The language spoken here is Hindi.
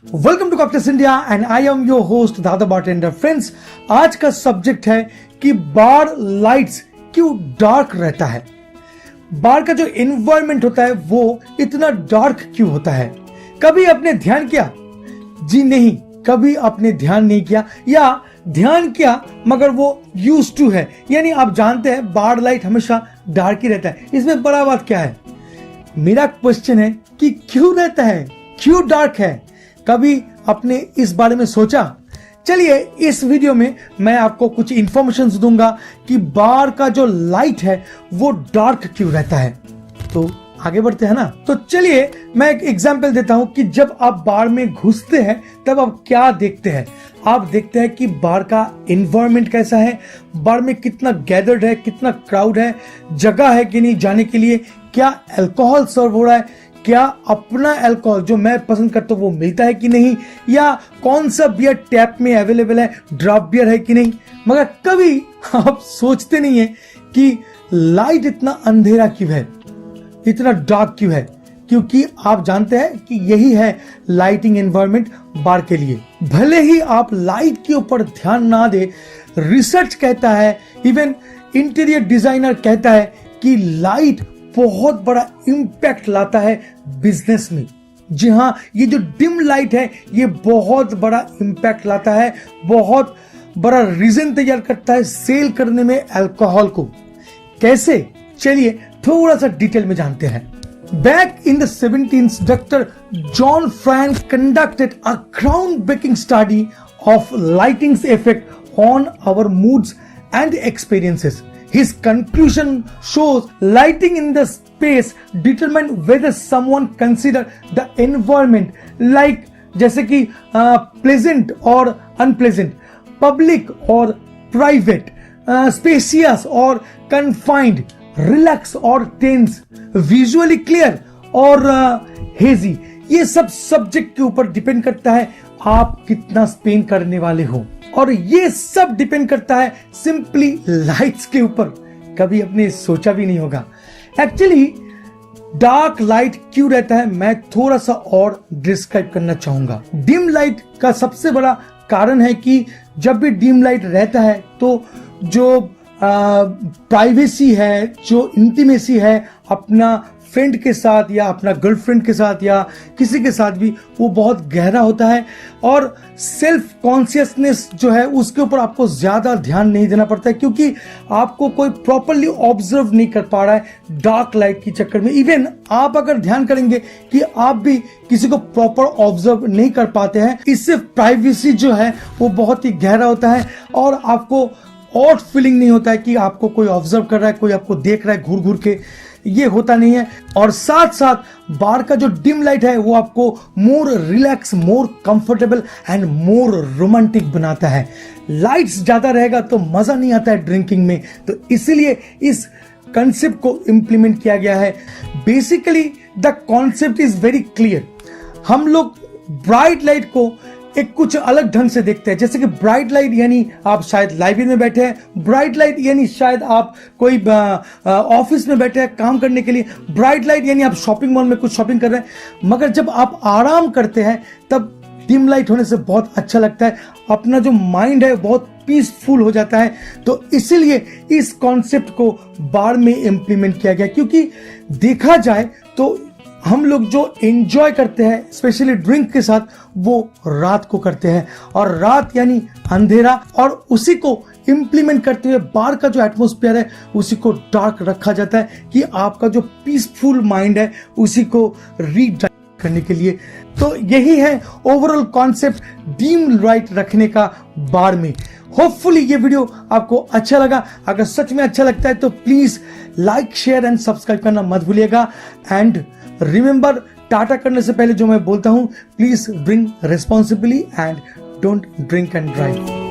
Welcome to cocktails India and I am your host Dada bartender. Friends, आज का सब्जेक्ट है कि बार लाइट्स क्यों डार्क रहता है। बार का जो एनवायरनमेंट होता है वो इतना डार्क क्यों होता है। कभी आपने ध्यान किया? जी नहीं, कभी आपने ध्यान नहीं किया, या ध्यान किया मगर वो यूज्ड टू है, यानी आप जानते हैं बार लाइट हमेशा डार्क ही रहता है। इसमें बड़ा बात क्या है? मेरा क्वेश्चन है कि क्यों रहता है, क्यों डार्क है। कभी आपने इस बारे में सोचा? चलिए इस वीडियो में मैं आपको कुछ इंफॉर्मेशन दूंगा कि बार का जो लाइट है वो डार्क क्यों रहता है। तो आगे बढ़ते हैं ना। तो चलिए मैं एक एग्जांपल देता हूं कि जब आप बार में घुसते हैं तब आप क्या देखते हैं। आप देखते हैं कि बार का एनवायरनमेंट कैसा है, बार में कितना गैदर्ड है, कितना क्राउड है, जगह है कि नहीं जाने के लिए, क्या अल्कोहल सर्व हो रहा है, क्या अपना अल्कोहल जो मैं पसंद करता हूं वो मिलता है कि नहीं, या कौन सा बियर टैप में अवेलेबल है, ड्रॉप बियर है कि नहीं। मगर कभी आप सोचते नहीं है कि लाइट इतना अंधेरा क्यों है, इतना डार्क क्यों है। क्योंकि आप जानते हैं कि यही है लाइटिंग एनवायरनमेंट बार के लिए। भले ही आप लाइट के ऊपर ध्यान ना दे, रिसर्च कहता है, इवन इंटीरियर डिजाइनर कहता है कि लाइट बहुत बड़ा इंपैक्ट लाता है बिजनेस में। जी हाँ, ये जो डिम लाइट है ये बहुत बड़ा इंपैक्ट लाता है, बहुत बड़ा रीजन तैयार करता है सेल करने में अल्कोहल को। कैसे? चलिए थोड़ा सा डिटेल में जानते हैं। Back in the 17th, Dr. John Frank conducted a groundbreaking study of lighting's effect on our moods and experiences. His conclusion shows lighting in the space determine whether someone consider the environment like जैसे कि pleasant और unpleasant, public और private, spacious और confined, रिलैक्स और टेंस, विजुअली क्लियर और हेजी। ये सब सब्जेक्ट के ऊपर डिपेंड करता है आप कितना स्पेंड करने वाले हो, और ये सब डिपेंड करता है सिंपली लाइट्स के ऊपर। कभी आपने सोचा भी नहीं होगा। एक्चुअली डार्क लाइट क्यों रहता है मैं थोड़ा सा और डिस्क्राइब करना चाहूंगा। डिम लाइट का सबसे बड़ा कारण है कि जब भी डिम लाइट रहता है तो जो प्राइवेसी है, जो इंटीमेसी है अपना फ्रेंड के साथ या अपना गर्लफ्रेंड के साथ या किसी के साथ भी, वो बहुत गहरा होता है, और सेल्फ कॉन्शियसनेस जो है उसके ऊपर आपको ज्यादा ध्यान नहीं देना पड़ता है क्योंकि आपको कोई प्रॉपरली ऑब्जर्व नहीं कर पा रहा है डार्क लाइट के चक्कर में। इवन आप अगर ध्यान करेंगे कि आप भी किसी को प्रॉपर ऑब्जर्व नहीं कर पाते हैं, इससे प्राइवेसी जो है वो बहुत ही गहरा होता है और आपको ऑड फीलिंग नहीं होता है कि आपको कोई ऑब्जर्व कर रहा है, कोई आपको देख रहा है घूर घूर के, ये होता नहीं है। और साथ साथ बार का जो डिम लाइट है वो आपको more relax, more comfortable and more romantic बनाता है। लाइट्स ज्यादा रहेगा तो मजा नहीं आता है ड्रिंकिंग में, तो इसीलिए इस कंसेप्ट को इंप्लीमेंट किया गया है। Basically the concept is very clear. हम लोग ब्राइट लाइट को एक कुछ अलग ढंग से देखते हैं। जैसे कि ब्राइट लाइट यानी आप शायद लाइब्रेरी में बैठे हैं, ब्राइट लाइट यानी शायद आप कोई ऑफिस में बैठे हैं काम करने के लिए, ब्राइट लाइट यानी आप शॉपिंग मॉल में कुछ शॉपिंग कर रहे हैं। मगर जब आप आराम करते हैं तब डिम लाइट होने से बहुत अच्छा लगता है, अपना जो माइंड है बहुत पीसफुल हो जाता है। तो इसीलिए इस कॉन्सेप्ट को बार में इंप्लीमेंट किया गया, क्योंकि देखा जाए तो हम लोग जो एंजॉय करते हैं स्पेशली ड्रिंक के साथ वो रात को करते हैं, और रात यानी अंधेरा, और उसी को इंप्लीमेंट करते हुए बार का जो एटमॉस्फेयर है उसी को डार्क रखा जाता है कि आपका जो पीसफुल माइंड है उसी को रीडायरेक्ट करने के लिए। तो यही है ओवरऑल कॉन्सेप्ट डिम लाइट रखने का बार में। होपफुली ये वीडियो आपको अच्छा लगा। अगर सच में अच्छा लगता है तो please like, share and subscribe करना मत भूलिएगा। एंड रिमेंबर, टाटा करने से पहले जो मैं बोलता हूं, please drink responsibly and don't drink and drive.